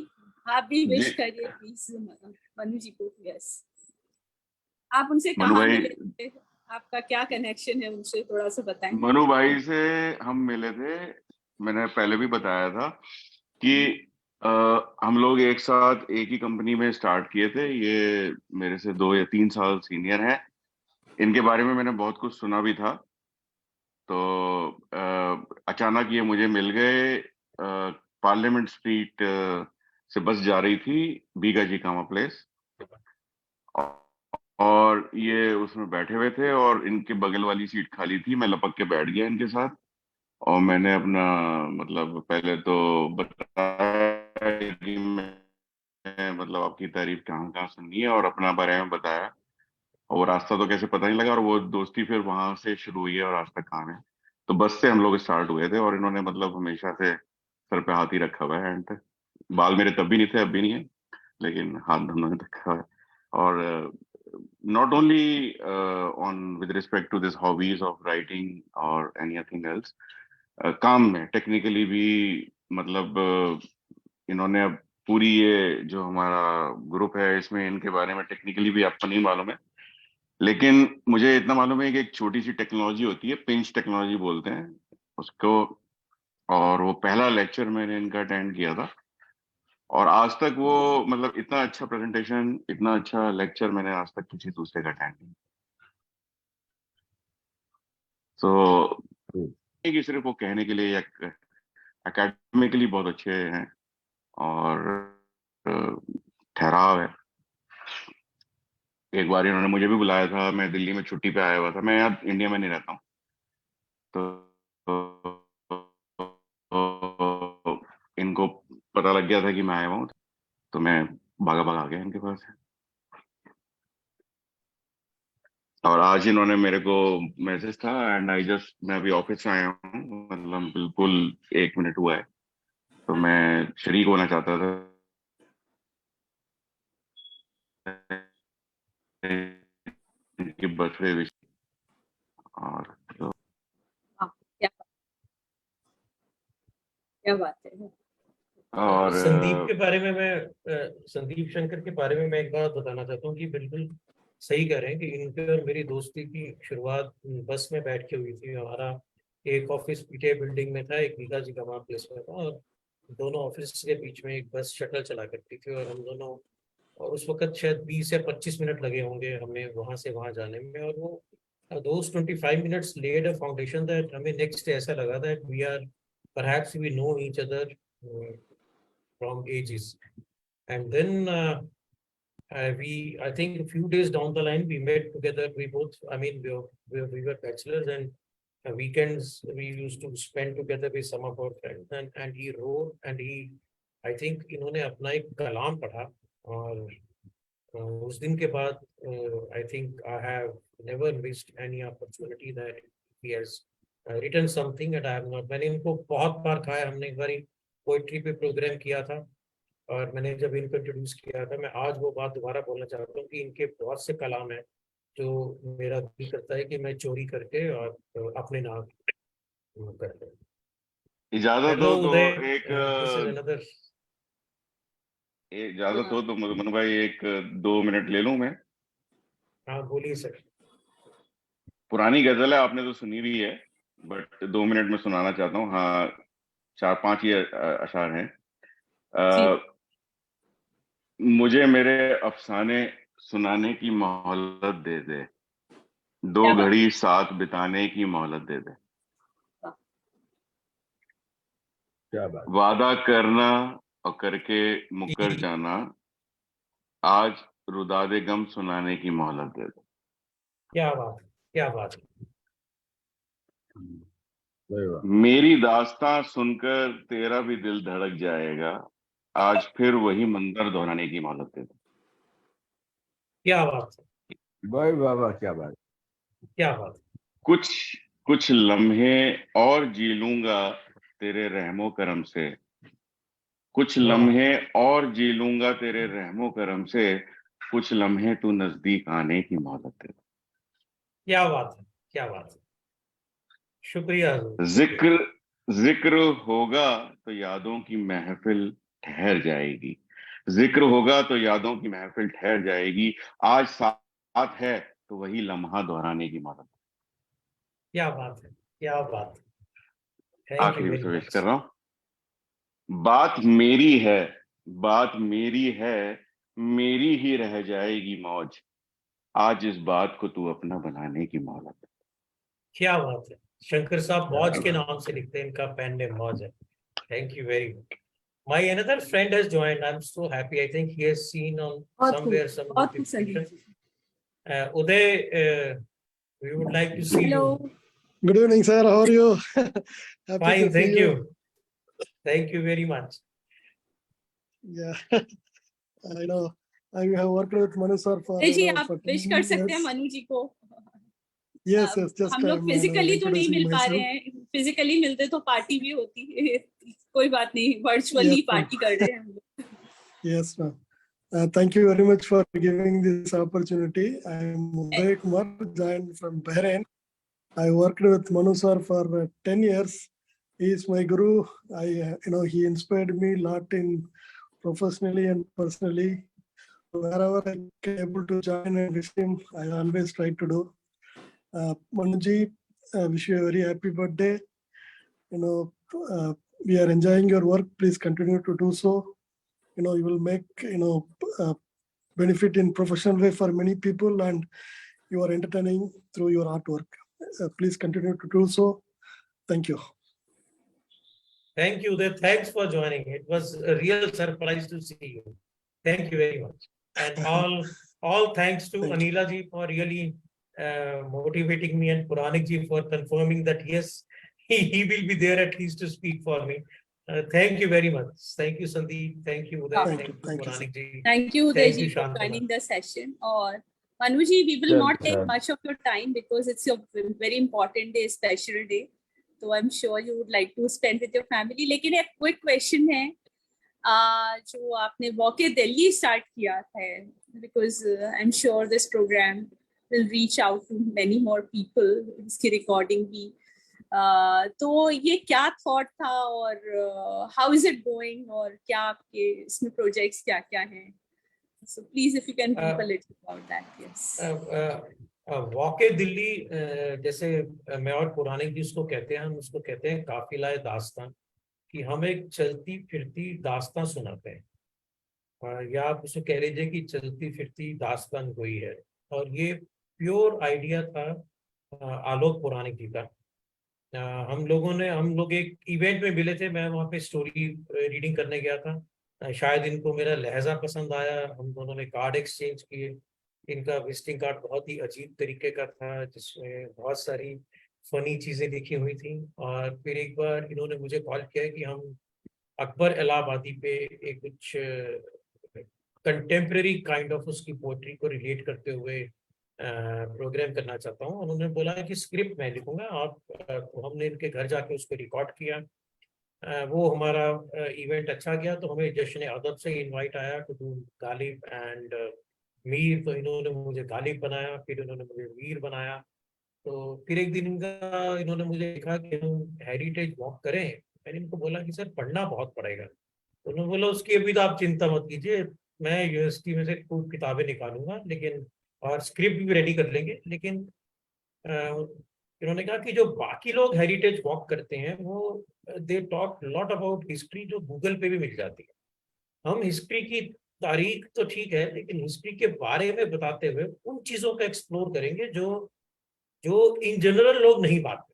आप भी विश जी। करिए प्लीज मनु जी को। यस, आप उनसे मनु कहाँ भाई, मिले थे, आपका क्या कनेक्शन है उनसे, थोड़ा सा बताएं। मनु भाई से हम मिले थे, मैंने पहले भी बताया था कि हम लोग एक साथ एक ही कंपनी में स्टार्ट किए थे। ये मेरे से 2 या 3 साल सीनियर हैं। इनके बारे में मैंने बहुत कुछ सुना भी था। तो अचानक ये मुझे मिल गए। पार्लियामेंट स्ट्रीट से बस जा रही थी बीगा जी कामा प्लेस, और ये उसमें बैठे हुए थे और इनके बगल वाली सीट खाली थी, मैं लपक के बैठ गया इनके साथ। और मैंने अपना मतलब पहले तो बताया कि मैं मतलब आपकी तारीफ कहाँ कहाँ सुननी है और अपना बारे में बताया। और वो रास्ता तो कैसे पता नहीं लगा, और वो दोस्ती फिर वहां से शुरू हुई है और आज तक काम है। तो बस से हम लोग स्टार्ट हुए थे और इन्होंने मतलब हमेशा से सर पे हाथ ही रखा हुआ है एंड तक। बाल मेरे तब भी नहीं थे, अब भी नहीं है, लेकिन हाथ उन्होंने रखा हुआ है। और not only on with respect to this hobbies of writing or anything else, काम में टेक्निकली भी मतलब इन्होंने अब पूरी ये जो हमारा ग्रुप है इसमें इनके बारे में टेक्निकली भी आपको नहीं मालूम है, लेकिन मुझे इतना मालूम है कि एक छोटी सी टेक्नोलॉजी होती है, पिंच टेक्नोलॉजी बोलते हैं उसको। और वो पहला लेक्चर मैंने इनका अटेंड किया था और आज तक वो मतलब इतना अच्छा प्रेजेंटेशन, इतना अच्छा लेक्चर मैंने आज तक किसी दूसरे का अटेंड नहीं। तो कि सिर्फ वो कहने के लिए या एकेडमिकली बहुत अच्छे हैं और ठहराव है। एक बार इन्होंने मुझे भी बुलाया था, मैं दिल्ली में छुट्टी पे आया हुआ था, मैं यहाँ इंडिया में नहीं रहता हूँ। तो इनको पता लग गया था कि मैं आया हूँ, तो मैं भागा भागा आ गया इनके पास। और आज इन्होंने मेरे को मैसेज था एंड मैं अभी ऑफिस से आया हूँ, मतलब बिल्कुल 1 मिनट हुआ है, तो मैं शरीक होना चाहता था इनकी बर्थडे विश। और तो हाँ, क्या बात है। और संदीप के बारे में संदीप शंकर के बारे में मैं एक बात बताना चाहता हूँ कि बिल्कुल सही कह रहे हैं कि इनके और मेरी दोस्ती की शुरुआत बस में बैठ के हुई थी। हमारा एक ऑफिस पीटीआई बिल्डिंग में था, एक नीता जी कमा प्लेस में था, और दोनों ऑफिस के बीच में एक बस शटल चला करती थी और हम दोनों, और उस वक्त शायद 20 या 25 मिनट लगे होंगे हमें वहां से वहां जाने में। और वो those 25 minutes laid a foundation that हमें नेक्स्ट ऐसा लगा that we are perhaps we know each other from ages. And then I think a few days down the line we met together. We both, I mean, we were bachelors, and weekends we used to spend together with some of our friends. And he wrote, and I think इन्होंने अपना एक कलाम पढ़ा, और उस दिन के बाद I think I have never missed any opportunity that he has written something that I have not. मैंने इनको बहुत बार कहा है, हमने एक बार पोइट्री पे प्रोग्राम किया था और मैंने जब इनको इंट्रोड्यूस किया था, मैं आज वो बात दोबारा बोलना चाहता हूँ कि इनके बहुत से कलाम है जो मेरा दिल करता है कि मैं चोरी करके और अपने नाम कर लूं। इजाजत हेलो हो तो उदय, एक दिस इज अनदर। इजाजत हो तो मनु भाई 1-2 मिनट ले लूं मैं? हाँ बोलिए सर। पुरानी गजल है, आपने तो सुनी भी है, बट 2 मिनट में सुनाना चाहता हूँ। हाँ, 4-5 ही अशार हैं। मुझे मेरे अफसाने सुनाने की मोहलत दे दे, 2 घड़ी साथ बिताने की मोहलत दे दे। क्या बात। वादा करना और करके मुकर जाना, आज रुदादे गम सुनाने की मोहलत दे दे। क्या बात, क्या बात। मेरी दास्तां सुनकर तेरा भी दिल धड़क जाएगा, आज फिर वही मंजर दोहराने की मोहलत दे दे। क्या बात, भाई बाबा, क्या बात, क्या बात। कुछ कुछ लम्हे और जी लूंगा तेरे रहमो करम से, कुछ लम्हे और जी लूंगा तेरे रहमो करम से, कुछ लम्हे तू नजदीक आने की मोहलत दे दे। क्या बात है, क्या बात है। शुक्रिया। जिक्र जिक्र होगा तो यादों की महफिल ठहर जाएगी, जिक्र होगा तो यादों की महफिल ठहर जाएगी, आज साथ है तो वही लम्हा दोहराने की मोहलत। क्या बात है, क्या बात है। थैंक यू आखिरी वेरी में विश मच। कर रहा हूं, बात मेरी है, बात मेरी है, मेरी ही रह जाएगी मौज, आज इस बात को तू अपना बनाने की मोहलत। क्या बात है। शंकर साहब मौज के नाम से लिखते हैं, इनका पेन नेम मौज है। Thank you very much. My another friend has joined. I'm so happy. I think he has seen on somewhere some notification. Uday, we would like to see Hello. you. Good evening, sir. How are you? Happy Fine, to see thank you. Thank you very much. Yeah, I know. I have worked with Manu sir for जी आप for wish 10 कर सकते हैं years. Manu जी को. Yes, yes. Just हम लोग I'm physically तो नहीं introducing मिल पा रहे myself. हैं. फिजिकली मिलते तो पार्टी भी होती. कोई बात नहीं, वर्चुअली Yes, ma'am. पार्टी कर रहे हैं हम लोग. Yes, ma'am. Thank you very much for giving this opportunity. I am Uday Kumar, joined from Bahrain. I worked with Manu sir for 10 years. He is my guru. He inspired me a lot in professionally and personally. Wherever I am able to join and visit him, I always try to do. Manuji, I wish you a very happy birthday. We are enjoying your work. Please continue to do so. You will make, benefit in professional way for many people, and you are entertaining through your artwork. Please continue to do so. Thank you. Thank you, Uday. Thanks for joining. It was a real surprise to see you. Thank you very much. And all thanks to Thank you. Anila ji for really motivating me, and Puranik ji for confirming that yes, he will be there at least to speak for me. Thank you very much. Thank you, Sandeep. Thank you, Uday. Thank Thank you. you, Thank you, Puranik ji. Thank you, Uday Thank ji, you, for Shantanu. joining the session. और Manu ji, we will Sure, not take sure. much of your time because it's your very important day, special day. So I'm sure you would like to spend with your family. लेकिन एक quick question है, जो आपने वॉके Delhi start किया है, because I'm sure this program will reach out to many more people. इसकी recording भी. तो ये क्या thought था और how is it going और क्या आपके इसमें projects क्या हैं? So please, if you can brief a little about that, yes. वॉके Delhi, जैसे मैं और पुराने जी उसको कहते हैं, हम उसको कहते हैं काफिलाए दास्तान, कि हम एक चलती फिरती दास्तान सुनाते हैं, या आप उसको कह लीजिए कि चलती फिरती दास्तान कोई है. और ये प्योर आइडिया था आलोक पुरानिक जी का. हम लोग एक इवेंट में मिले थे. मैं वहाँ पे स्टोरी रीडिंग करने गया था. शायद इनको मेरा लहजा पसंद आया. हम दोनों ने कार्ड एक्सचेंज किए. इनका विजिटिंग कार्ड बहुत ही अजीब तरीके का था, जिसमें बहुत सारी फनी चीजें लिखी हुई थी. और फिर एक बार इन्होंने मुझे कॉल किया कि हम अकबर इलाहाबादी पे एक कुछ कंटेम्प्रेरी काइंड ऑफ उसकी पोएट्री को रिलेट करते हुए प्रोग्राम करना चाहता हूँ. उन्होंने बोला कि स्क्रिप्ट मैं लिखूंगा, आप तो हमने इनके घर जाके उसको रिकॉर्ड किया. वो हमारा इवेंट अच्छा गया, तो हमें जश्न अदब से इनवाइट आया to do Ghalib and Mir. तो इन्होंने मुझे गालिब बनाया, फिर इन्होंने मुझे मीर बनाया. तो फिर एक दिन इन्होंने मुझे लिखा कि हम हेरिटेज वॉक करें. मैंने इनको बोला कि सर पढ़ना बहुत पड़ेगा. तो उन्होंने बोला उसकी अभी तो आप चिंता मत कीजिए, मैं यूनिवर्सिटी में से खूब किताबें निकालूंगा, लेकिन और स्क्रिप्ट भी रेडी कर लेंगे. लेकिन इन्होंने कहा कि जो बाकी लोग हेरिटेज वॉक करते हैं वो they talk lot about history, जो गूगल पे भी मिल जाती है. हम हिस्ट्री की तारीख तो ठीक है, लेकिन हिस्ट्री के बारे में बताते हुए उन चीजों का एक्सप्लोर करेंगे जो इन जनरल लोग नहीं बात करते.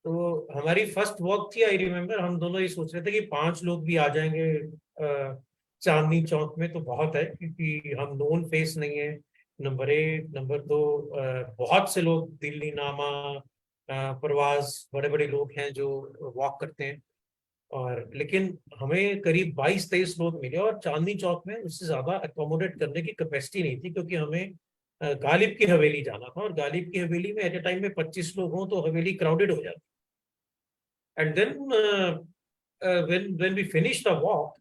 तो हमारी फर्स्ट वॉक थी, आई रिमेम्बर, हम दोनों ये सोच रहे थे कि 5 लोग भी आ जाएंगे चांदनी चौक में तो बहुत है, क्योंकि हम नोन फेस नहीं है, नंबर 1. नंबर 2, बहुत से लोग दिल्ली नामा परवाज बड़े बड़े लोग हैं जो वॉक करते हैं. और लेकिन हमें करीब 22-23 लोग मिले, और चांदनी चौक में उससे ज्यादा अकोमोडेट करने की कैपेसिटी नहीं थी, क्योंकि हमें गालिब की हवेली जाना था. और गालिब की हवेली में एट ए टाइम में 25 लोग हों तो हवेली क्राउडेड हो जाती. And then when we finished the walk,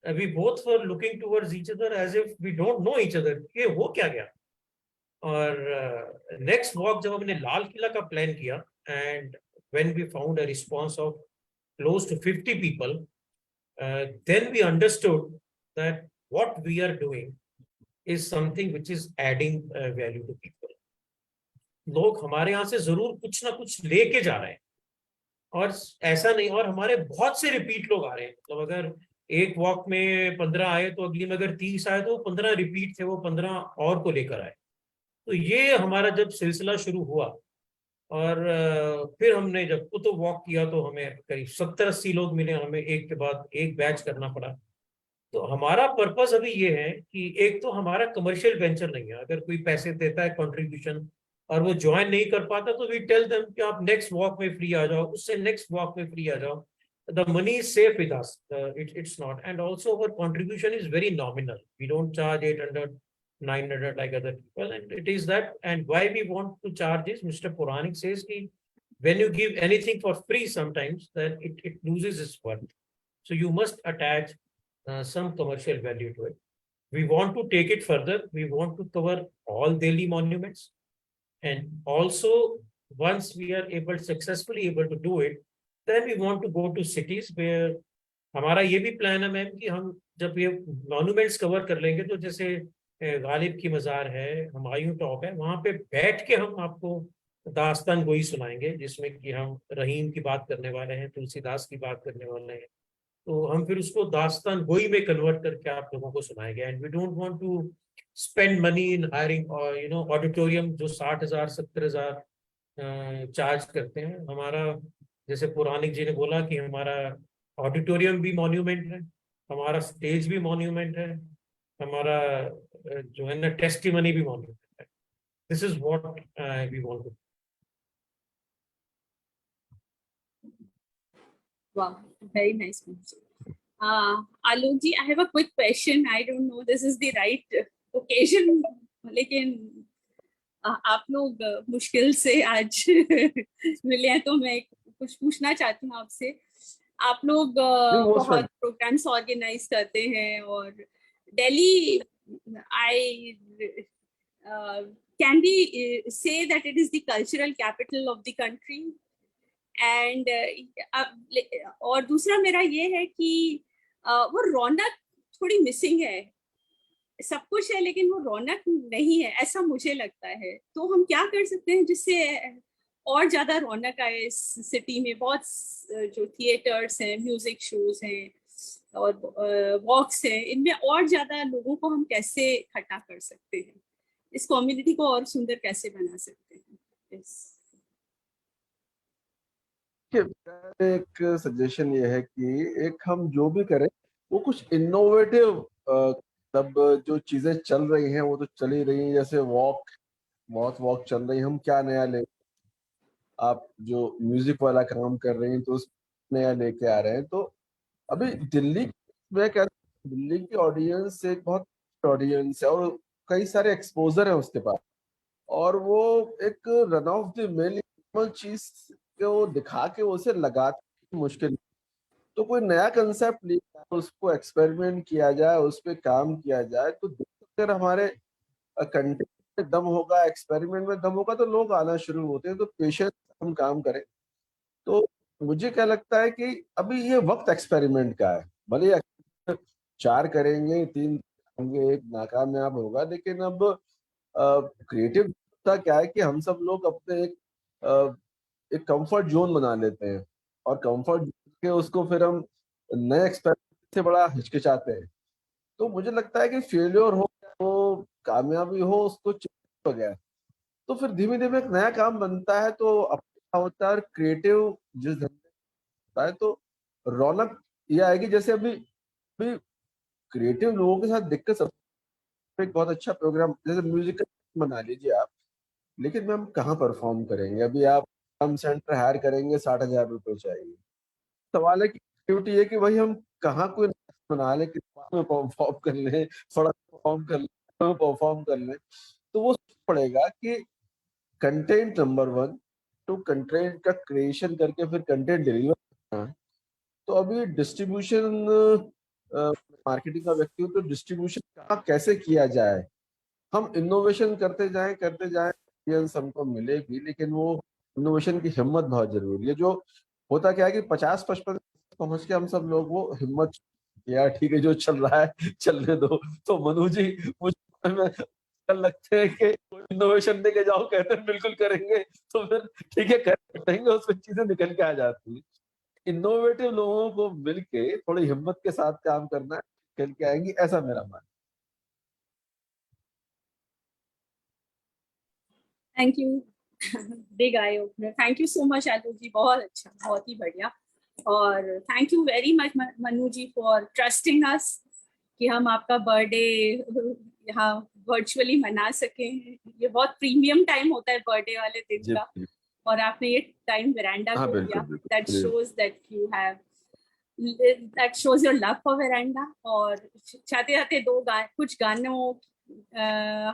we both were looking towards each other as if we don't know each other. ये हो क्या गया. और नेक्स्ट वॉक जब हमने लाल किला का प्लान किया, and when we found a response of close to 50 people, then we understood that what we are doing is something which is adding value to people. लोग हमारे यहाँ से जरूर कुछ ना कुछ लेके जा रहे हैं, और ऐसा नहीं, और हमारे बहुत से रिपीट लोग आ रहे हैं. मतलब अगर एक वॉक में 15 आए तो अगली में अगर 30 आए तो 15 रिपीट थे, वो 15 और को लेकर आए. तो ये हमारा जब सिलसिला शुरू हुआ, और फिर हमने जब कुतुब वॉक किया तो हमें करीब 70-80 लोग मिले. हमें एक के बाद एक बैच करना पड़ा. तो हमारा पर्पस अभी ये है कि एक तो हमारा कमर्शियल वेंचर नहीं है, अगर कोई पैसे देता है कंट्रीब्यूशन और वो ज्वाइन नहीं कर पाता तो वी टेल देम कि आप नेक्स्ट वॉक में फ्री आ जाओ, उससे नेक्स्ट वॉक में फ्री आ जाओ. The money is safe with us. It's not. And also our contribution is very nominal. We don't charge 800, 900 like other people. And it is that. And why we want to charge is, Mr. Puranik says, when you give anything for free sometimes, then it loses its worth. So you must attach some commercial value to it. We want to take it further. We want to cover all Delhi monuments. And also, once we are successfully able to do it, then we want to go to cities where हमारा ये भी plan है ma'am कि हम जब ये monuments cover कर लेंगे तो जैसे गालिब की मज़ार है, हुमायूं टॉप है, वहाँ पे बैठ के हम आपको दास्तान गोई सुनाएंगे, जिसमें कि हम रहीम की बात करने वाले हैं, तुलसीदास की बात करने वाले हैं. तो हम फिर उसको दास्तान गोई में कन्वर्ट करके आप लोगों को सुनाएंगे. And we don't want to spend money in hiring और ऑडिटोरियम जो 60,000 70,000 चार्ज करते हैं. हमारा जैसे पुरानिक जी ने बोला कि हमारा ऑडिटोरियम भी मॉन्यूमेंट है, हमारा स्टेज भी मॉन्यूमेंट है, हमारा जो है ना टेस्टिमनी भी मॉन्यूमेंट है. This is what we want to. Wow, very nice. Alok ji, I have a quick question. I don't know this is the right occasion, लेकिन आप लोग मुश्किल से आज मिले हैं तो मैं कुछ पूछना चाहती हूँ आपसे. आप लोग बहुत प्रोग्राम्स ऑर्गेनाइज करते हैं और Delhi can we say that it is the cultural capital of the country? And और दूसरा मेरा ये है कि वो रौनक थोड़ी मिसिंग है. सब कुछ है लेकिन वो रौनक नहीं है, ऐसा मुझे लगता है. तो हम क्या कर सकते हैं जिससे और ज्यादा रौनक आए इस सिटी में? बहुत जो थिएटर्स हैं, म्यूजिक शोज हैं और वॉक्स हैं, इनमें और ज्यादा लोगों को हम कैसे इकट्ठा कर सकते हैं, इस कम्युनिटी को और सुंदर कैसे बना सकते हैं? एक सजेशन ये है कि एक हम जो भी करें वो कुछ इनोवेटिव, तब जो चीजें चल रही हैं वो तो चल ही रही हैं. जैसे बहुत वॉक चल रही है, हम क्या नया ले, आप जो म्यूजिक वाला काम कर रहे हैं तो उस नया लेके आ रहे हैं. तो अभी दिल्ली में क्या, दिल्ली की ऑडियंस एक बहुत ऑडियंस है और कई सारे एक्सपोजर है उसके पास, और वो एक रन ऑफ द मिल चीज को दिखा के उसे लगाते मुश्किल. तो कोई नया कंसेप्ट लिया, उसको एक्सपेरिमेंट किया जाए, उस पर काम किया जाए, तो अगर हमारे कंटेंट में दम होगा, एक्सपेरिमेंट में दम होगा, तो लोग आना शुरू होते हैं. तो पेशेंस हम काम करें. तो मुझे क्या लगता है कि अभी ये वक्त एक्सपेरिमेंट का है. भले 4 करेंगे, 3 होंगे, 1 नाकामयाब होगा, लेकिन अब क्रिएटिव क्या है कि हम सब लोग अपने एक कंफर्ट जोन बना लेते हैं और कंफर्ट के उसको फिर हम नए एक्सपेरिमेंट से बड़ा हिचकिचाते हैं. तो मुझे लगता है कि फेलियर हो, तो कामयाबी हो, उसको हो गया तो फिर धीमे धीमे एक नया काम बनता है. तो अपना होता है क्रिएटिव जिस धंधे होता है, तो रौनक ये आएगी. जैसे अभी क्रिएटिव लोगों के साथ दिक्कत सब, एक बहुत अच्छा प्रोग्राम जैसे म्यूजिक बना लीजिए आप, लेकिन मैम कहाँ परफॉर्म करेंगे? अभी आप हम सेंटर हायर करेंगे, 60,000 रुपये चाहिए. सवाल है कि क्रिएटिविटी है कि भाई हम कहाँ कोई बना ले, परफॉर्म कर ले, थोड़ा परफॉर्म कर ले. तो वो पड़ेगा कि कंटेंट नंबर 1, तो कंटेंट का क्रिएशन करके फिर कंटेंट डिलीवर करना है. तो अभी डिस्ट्रीब्यूशन, मार्केटिंग का व्यक्ति हो तो डिस्ट्रीब्यूशन कैसे किया जाए, हम इनोवेशन करते जाएं, हमको मिलेगी, लेकिन वो इनोवेशन की हिम्मत बहुत जरूरी है. जो होता क्या है कि 50-55 पहुंच के हम सब लोग वो हिम्मत, यार ठीक है जो चल रहा है चलने दो. तो मनु जी मुझे लगते है कि इनोवेशन लेके जाओ, कहते हैं बिल्कुल करेंगे, तो फिर ठीक है करेंगे, उसमें चीजें निकल के आ जाती है. इनोवेटिव लोगों को मिलके थोड़ी हिम्मत के साथ काम करना, निकल के आएंगी, ऐसा मेरा मानना. Thank you, big eye opener. Thank you so much Alok ji, बहुत अच्छा, बहुत ही बढ़िया. और thank you very much Manu ji for trusting us कि हम आपका बर्थडे यहाँ वर्चुअली मना सकें। ये बहुत प्रीमियम टाइम होता है बर्थडे वाले दिन जी का, और आपने ये टाइम वेरांडा हाँ को बिल्कुल दिया। बिल्कुल that shows that you have, that shows your love for veranda. और चाहते चाहते कुछ गानों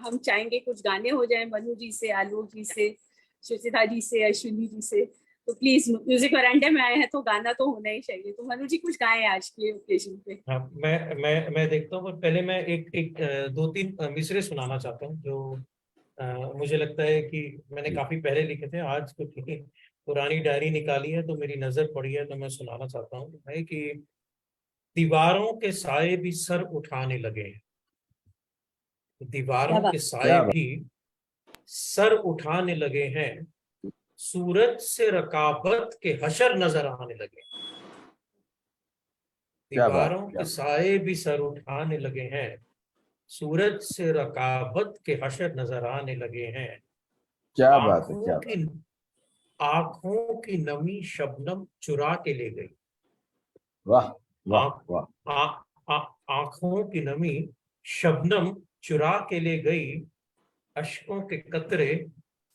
हम चाहेंगे कुछ गाने हो जाए मनु जी से, आलोक जी से, सुचिता जी से, अश्विनी जी से। तो प्लीज, म्यूजिक वेरांडे में आए हैं तो गाना तो होना ही चाहिए। तो मनु जी कुछ गाएं आज के ओकेजन पे। हाँ, मैं देखता हूँ, पर पहले मैं एक दो तीन मिसरे सुनाना चाहता हूँ जो मुझे लगता है कि मैंने काफी पहले लिखे थे। आज क्योंकि पुरानी डायरी निकाली है तो मेरी नजर पड़ी है, तो मैं सुनाना चाहता हूँ भाई कि दीवारों के साए भी सर उठाने लगे हैं, क्या दीवारों बात। के साए क्या बात। भी सर उठाने लगे हैं, सूरज से रकाबत के हशर नजर आने लगे। क्या बात, दीवारों क्या के साए भी सर उठाने लगे हैं, सूरज से रकाबत के हशर नजर आने लगे हैं। क्या बात है, आंखों क्या की बात। आंखों की नमी शबनम चुरा के ले गई। वाह वाह आंख वाह। आ- आ- आंखों की नमी शबनम चुरा के ले गई, अश्कों के कतरे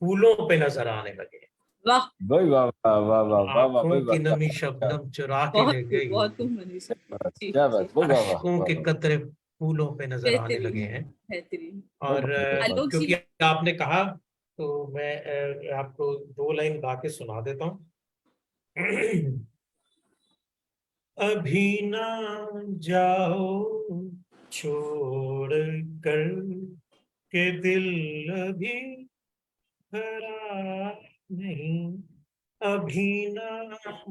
फूलों पे नजर आने लगे। वाह, भाई वाह वाह वाह वाह वाह वाह आंखों भाई वाह, की क्या नमी क्या शबनम चुरा के बहुत ले खूब, गई, बहुत खूब मनु जी। बात, जी क्या जी, बात, वाह वाह वाह अश्कों वाह के वाह। कतरे फूलों पे नजर आने बेहतरीन, लगे हैं। बेहतरीन। और आलोक जी। क्योंकि आपने कहा तो मैं आपको दो लाइन गा के सुना देता हूँ। अभी ना जाओ छोड़ कर के दिल अभी भरा नहीं, अभी ना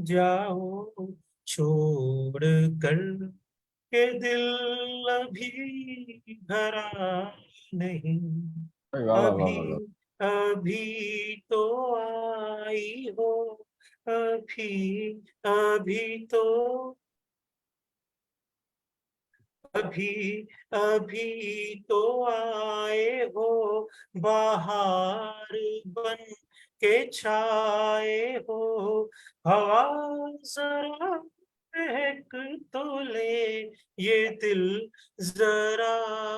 जाओ छोड़ कर के दिल अभी भरा नहीं, भाई वाह वाह वाह अभी वाह वाह। अभी तो आई हो, अभी अभी तो, अभी अभी तो आए हो, बाहर बन के छाए हो, हवा जरा महक तो ले, ये दिल जरा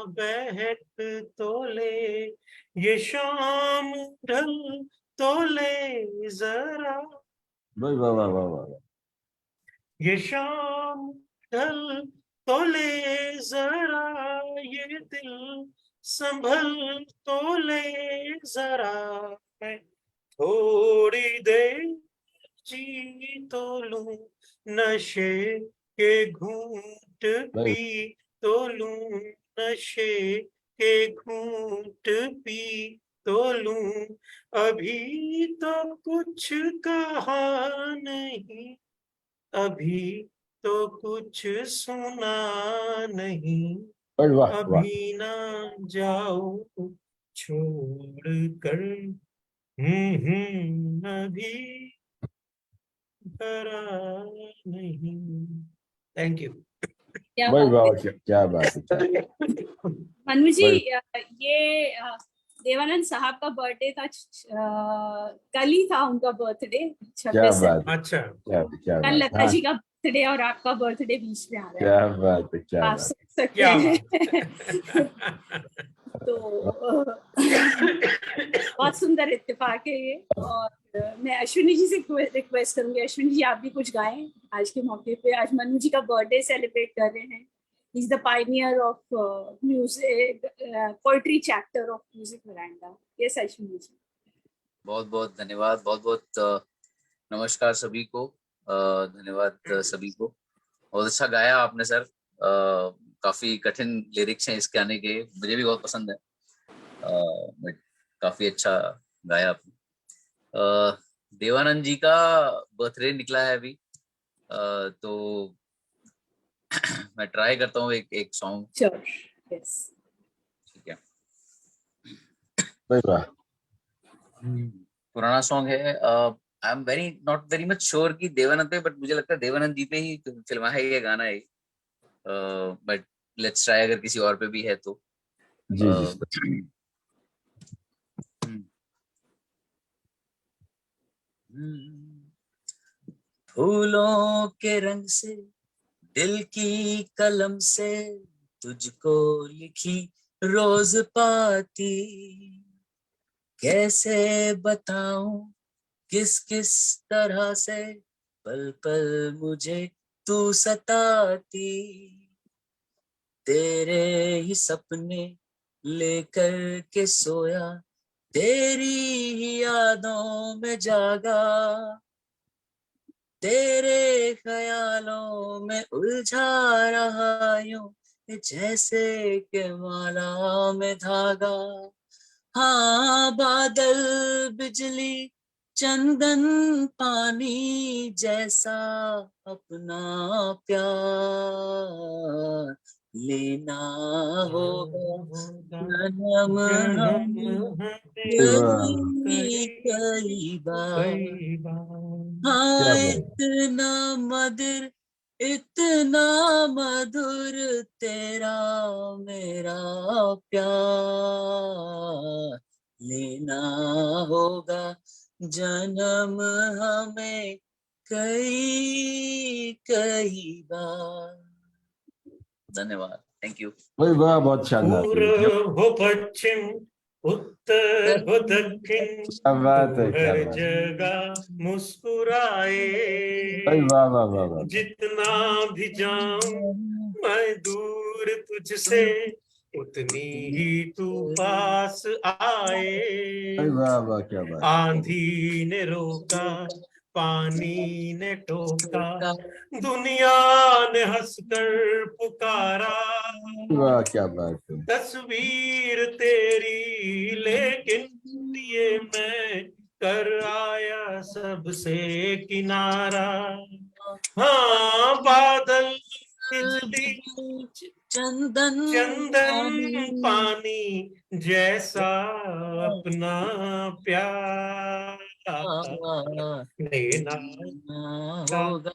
बहक तो ले, ये शाम ढल तो ले जरा, भाई वाह वाह वाह वाह वाह। ये शाम ढल तो ले जरा, ये दिल संभल तो ले जरा, मैं थोड़ी देर जी तो लूं, नशे के घूंट भाई पी तो लूं, नशे के घूंट पी तो लूं, अभी तो कुछ कहा नहीं, अभी तो कुछ सुना नहीं, भाई वाह वाह। अभी ना जाओ छोड़ कर, अभी भरा नहीं। Thank you. क्या भाई बात वाह, है क्या बात है, क्या मनु जी। भाई। ये देवानंद साहब का बर्थडे था, कल ही था उनका बर्थडे, क्या 26 बात है, अच्छा, क्या कल बात है। लता हाँ, जी का बर्थडे और आपका बर्थडे बीच में आ रहा है। क्या बात है, क्या आप बात सोच सकते क्या हैं। बात। तो बहुत सुंदर इत्तेफाक है ये। और मैं अश्विनी जी से रिक्वेस्ट करूंगी, अश्विनी जी आप भी कुछ गाएं आज के मौके पे। आज मनु जी का बर्थडे सेलिब्रेट कर रहे हैं। He's the pioneer of music, poetry chapter of Music Veranda. Yes, Ashwini ji. बहुत बहुत धन्यवाद, बहुत बहुत नमस्कार सभी को, धन्यवाद सभी को। बहुत अच्छा गाया आपने सर, काफी कठिन लिरिक्स हैं इसके आने के, मुझे भी बहुत पसंद है, बट काफी अच्छा गाया आपने। देवानंद जी का बर्थडे निकला है अभी, तो मैं ट्राई करता हूँ एक सॉन्ग। Sure. Yes. ठीक है, भाई वाह। पुराना सॉन्ग है। I am not very much sure कि देवानंद पे, बट मुझे लगता है देवानंद जी पे ही फिल्मा है ये गाना है, बट लेट्स ट्राई अगर किसी और पे भी है तो। जी जी। फूलों के रंग से, दिल की कलम से तुझको लिखी रोज पाती, कैसे बताऊं किस किस तरह से पल पल मुझे तू सताती, तेरे ही सपने लेकर के सोया, तेरी ही यादों में जागा, तेरे ख्यालों में उलझा रहा यूं जैसे के माला में धागा। हाँ बादल बिजली चंदन पानी जैसा अपना प्यार लेना होगा जन्म हमें कई बार। हाँ इतना मधुर इतना मधुर तेरा मेरा प्यार लेना होगा जन्म हमें कई कई बार। धन्यवाद, थैंक यू। वही वाह, बहुत शानदार। पूर्व हो पश्चिम उत्तर हो दक्षिण, क्या बात है, क्या हर बात है। जगह मुस्कुराए, वही वाह वाह वाह वाह। जितना भी जाऊं मैं दूर तुझसे, उतनी ही तू पास आए। वही वाह वाह, क्या बात। आंधी ने रोका, पानी ने टोका, दुनिया ने हंसकर पुकारा, वाह क्या बात है। तस्वीर तेरी लेकिन ये मैं कर आया सबसे किनारा। हाँ बादल बिजली चंदन चंदन पानी जैसा अपना प्यार लेना होगा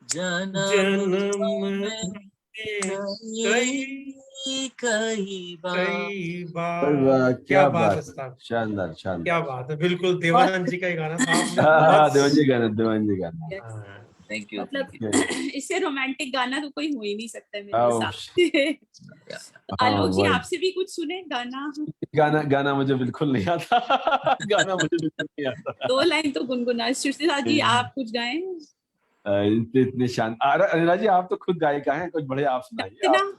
जन्म जन्म में कई कई बार। कई बार। वही वाह, क्या बात है साहब, शानदार क्या शानदार। बात है, बिल्कुल देवानंद जी का ही गाना था आपने हाँ बहुत। देवन जी गाना, देवन जी गाना। Yes. Thank you. मतलब इससे रोमांटिक गाना तो कोई हो ही नहीं सकता मेरे हाँ, हिसाब से। आलोक जी वही। आपसे भी कुछ सुने गाना? गाना गाना मुझे बिल्कुल नहीं आता। गाना मुझे बिल्कुल नहीं आता। 2 लाइन तो गुनगुना। सुशीला जी आप कुछ गाएं? इतने शान। अनिला जी आप तो खुद गायिका हैं, कुछ बड़े आप सुनाइए। कितना? आप तो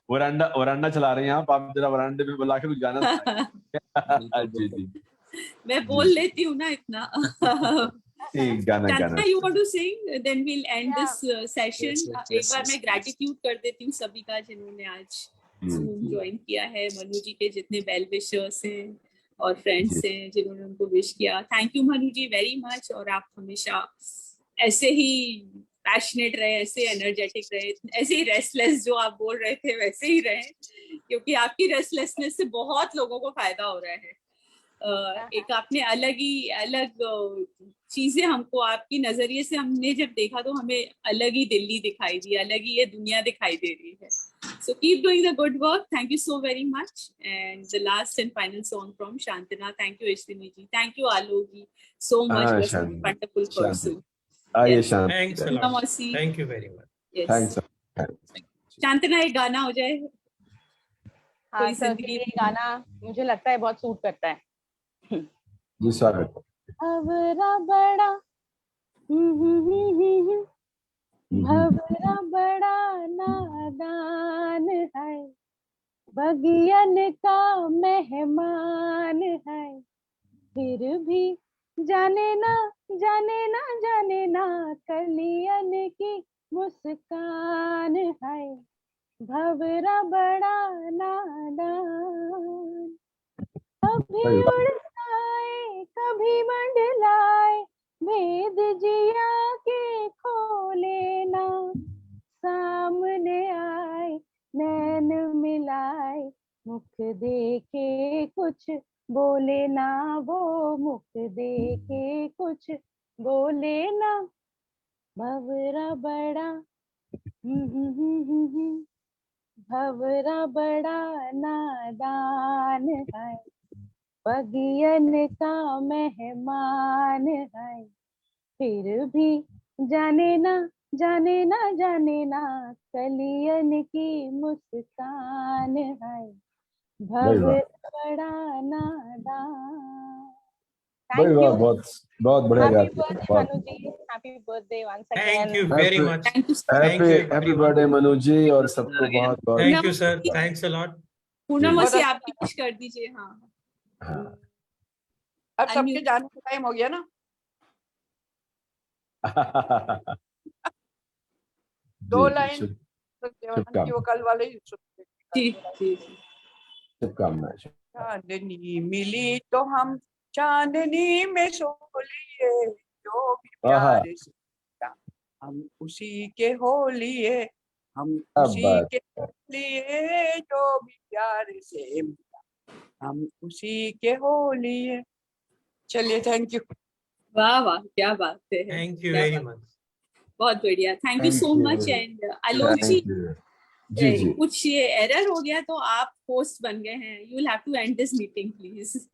पूरा वरांडा चला रहे हैं आप जरा वरांडे में बुला के कुछ गाना सुनाइए। जी जी मैं बोल जी। लेती हूँ ना इतना। ठीक, गाना Chandana, you want to sing? Then we'll end this session. Yes, एक बार yes, मैं yes. ग्रेटिट्यूड कर देती हूँ सभी का जिन्होंने आज जूम ज्वाइन किया है। मनु जी के जितने वेल विशर्स हैं और फ्रेंड्स हैं जिन्होंने उनको विश किया, thank you Manu ji very much. और आप हमेशा ऐसे ही पैशनेट रहे, ऐसे एनर्जेटिक रहे, ऐसे ही रेस्टलेस जो आप बोल रहे थे वैसे ही रहे, क्योंकि आपकी रेस्टलेसनेस से बहुत लोगों को फायदा हो रहा है। एक आपने अलग चीजें हमको आपकी नजरिए से हमने जब देखा तो हमें अलग ही दिल्ली दिखाई दी, अलग ही ये दुनिया दिखाई दे रही है। So keep doing the good work. Thank you so very much. And the last and final song from Shantana. Thank you Ishtini ji. Thank you Alok ji so much. Was a wonderful person. Thanks a lot. Thank you very much. Yes. Thanks. Shantana एक गाना हो जाए। हाँ कोई sir, जिंदगी ये गाना मुझे लगता है बहुत सूट करता है। जी स्वागत। भवरा बड़ा भवरा बड़ा नादान है, बगियन का मेहमान है, फिर भी जाने ना जाने ना जाने ना कलियन की मुस्कान है, भवरा बड़ा नादान। कभी उड़ाए कभी मंडलाए, भेद जिया के खोले ना, सामने आए नैन मिलाए, मुख देखे कुछ बोले ना, वो मुख देखे कुछ बोले ना, भवरा बड़ा भवरा बड़ा नादान है, बगियन का मेहमान है, फिर भी जाने ना जाने ना कलियन की मुस्कान है, भंवर बड़ा नादान। भाई थैंक वाह, यू। बहुत बहुत बढ़िया हैप्पी गाते बर्थडे हैं, बहुत Manu ji, happy birthday once Thank again. you very happy much. Thank you Thank you happy everyone. Birthday Manu ji, और सबको Again. बहुत बहुत Thank you sir. Thanks a lot. Poonam जी। मौसी आप भी कुछ कर दीजिए। हाँ, हाँ। अब सबके Unmute. जाने का टाइम हो गया ना। दो जी, लाइन शुभ- सत्यवान की वो कल वाले ही सुनते। जी जी जी। शुभकामनाएं। चांदनी मिली तो हम चांदनी में सो लिए, जो भी आहा। प्यार से मिला, हम उसी के हो लिए, हम क्या उसी बात के लिए, जो भी प्यार से मिला, हम उसी के हो लिए। चलिए, थैंक यू। वाह वाह, क्या बात है। Thank you क्या very बात। much. बहुत बढ़िया, thank you Thank so you. Much. And Alok ji, thank you. जी जी। कुछ ये एरर हो गया तो आप होस्ट बन गए हैं। You will have to end this meeting please.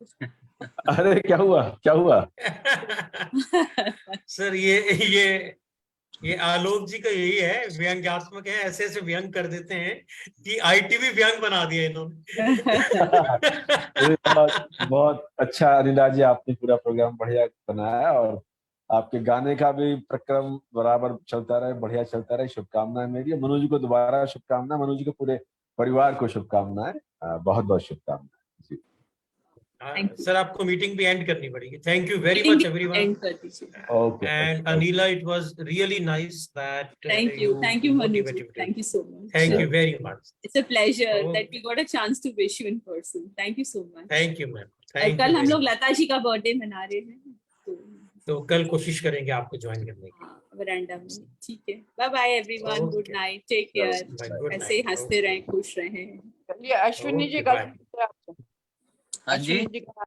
अरे क्या हुआ, क्या हुआ? सर ये आलोक जी का यही है, व्यंग्यात्मक है, ऐसे ऐसे व्यंग कर देते हैं कि आईटीवी व्यंग बना दिया इन्होंने। अरे बहुत बहुत अच्छा अनिला जी, आपने पूरा प्रोग्राम बढ़िया बनाया, और आपके गाने का भी प्रक्रम बराबर चलता रहे, बढ़िया चलता रहे। शुभकामनाएं मेरी। मनु जी को दोबारा शुभकामनाएं, मनु जी के पूरे परिवार को शुभकामनाएं, बहुत बहुत शुभकामनाएं जी। सर आपको मीटिंग भी एंड करनी पड़ेगी। Thank you very much everyone. And कर दीजिए। Okay. And Anila, it was really nice that Thank you Manu ji. motivated me. Thank you so much. Thank you very much. It's a pleasure Okay. that we got a chance to wish you in person. Thank you so much. Thank you ma'am. और Thank कल you हम very लोग much. Lata ji का birthday मना रहे हैं, तो कल कोशिश करेंगे आपको ज्वाइन करने की। वरांडा में। ठीक है, bye bye everyone, good night, take care. Good ऐसे ही night. हंसते रहें, खुश रहें। चलिए, अश्विनी जी Okay, कल bye. मिलते हैं आपसे। हाँ जी। अश्विनी जी का